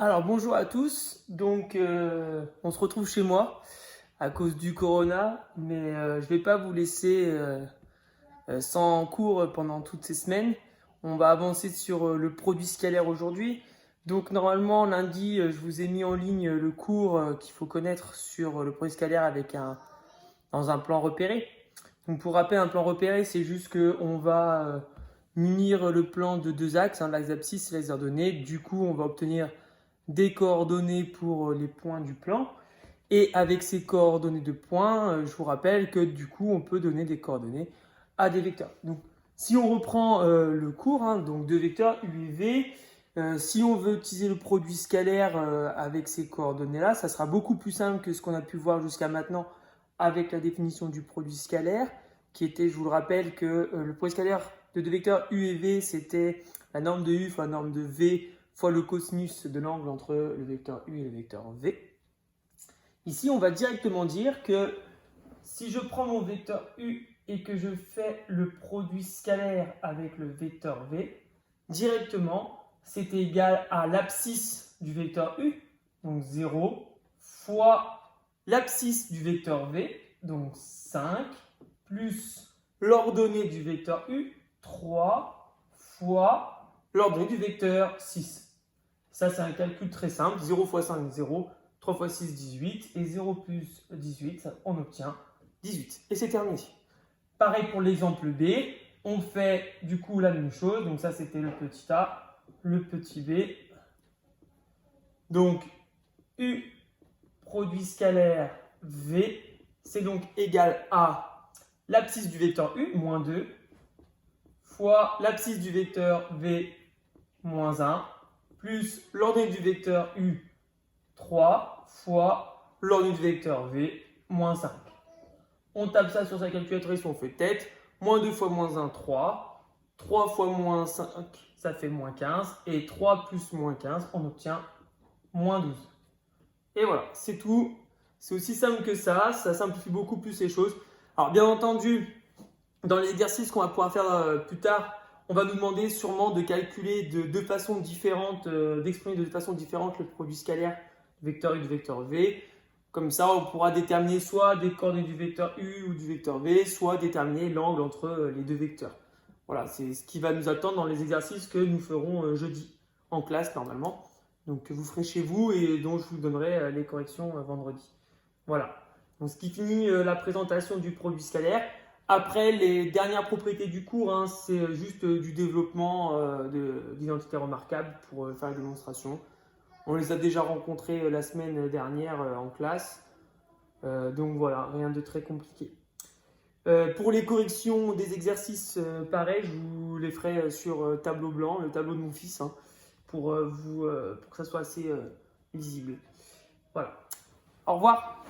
Alors bonjour à tous, on se retrouve chez moi à cause du corona, mais je ne vais pas vous laisser sans cours pendant toutes ces semaines. On va avancer sur le produit scalaire aujourd'hui. Donc normalement lundi, je vous ai mis en ligne le cours qu'il faut connaître sur le produit scalaire dans un plan repéré. Donc pour rappeler, un plan repéré, c'est juste qu'on va munir le plan de deux axes, l'axe d'abscisse et l'axe d'ordonnée. Du coup, on va obtenir des coordonnées pour les points du plan. Et avec ces coordonnées de points, je vous rappelle que du coup, on peut donner des coordonnées à des vecteurs. Donc, si on reprend le cours, donc deux vecteurs U et V, si on veut utiliser le produit scalaire avec ces coordonnées-là, ça sera beaucoup plus simple que ce qu'on a pu voir jusqu'à maintenant avec la définition du produit scalaire, qui était, je vous le rappelle, que le produit scalaire de deux vecteurs U et V, c'était la norme de U fois la norme de V fois le cosinus de l'angle entre le vecteur U et le vecteur V. Ici, on va directement dire que si je prends mon vecteur U et que je fais le produit scalaire avec le vecteur V, directement, c'est égal à l'abscisse du vecteur U, donc 0, fois l'abscisse du vecteur V, donc 5, plus l'ordonnée du vecteur U, 3, fois l'ordonnée du vecteur 6. Ça, c'est un calcul très simple. 0 fois 5, 0. 3 fois 6, 18. Et 0 plus 18, on obtient 18. Et c'est terminé. Pareil pour l'exemple B. On fait du coup la même chose. Donc ça, c'était le petit a, le petit b. Donc, U produit scalaire V, c'est donc égal à l'abscisse du vecteur U, moins 2, fois l'abscisse du vecteur V, moins 1, plus l'ordonnée du vecteur U, 3, fois l'ordonnée du vecteur V, moins 5. On tape ça sur sa calculatrice, on fait tête. Moins 2 fois moins 1, 3. 3 fois moins 5, ça fait moins 15. Et 3 plus moins 15, on obtient moins 12. Et voilà, c'est tout. C'est aussi simple que ça simplifie beaucoup plus les choses. Alors bien entendu, dans les exercices qu'on va pouvoir faire plus tard, on va nous demander sûrement de calculer de deux façons différentes, d'exprimer de deux façons différentes le produit scalaire du vecteur U et du vecteur V. Comme ça, on pourra déterminer soit des coordonnées du vecteur U ou du vecteur V, soit déterminer l'angle entre les deux vecteurs. Voilà, c'est ce qui va nous attendre dans les exercices que nous ferons jeudi en classe normalement. Donc que vous ferez chez vous et dont je vous donnerai les corrections vendredi. Voilà. Donc ce qui finit la présentation du produit scalaire. Après, les dernières propriétés du cours, c'est juste du développement d'identité remarquable pour faire la démonstration. On les a déjà rencontrés la semaine dernière en classe. Donc voilà, rien de très compliqué. Pour les corrections des exercices, pareil, je vous les ferai sur tableau blanc, le tableau de mon fils, pour que ça soit assez lisible. Voilà. Au revoir.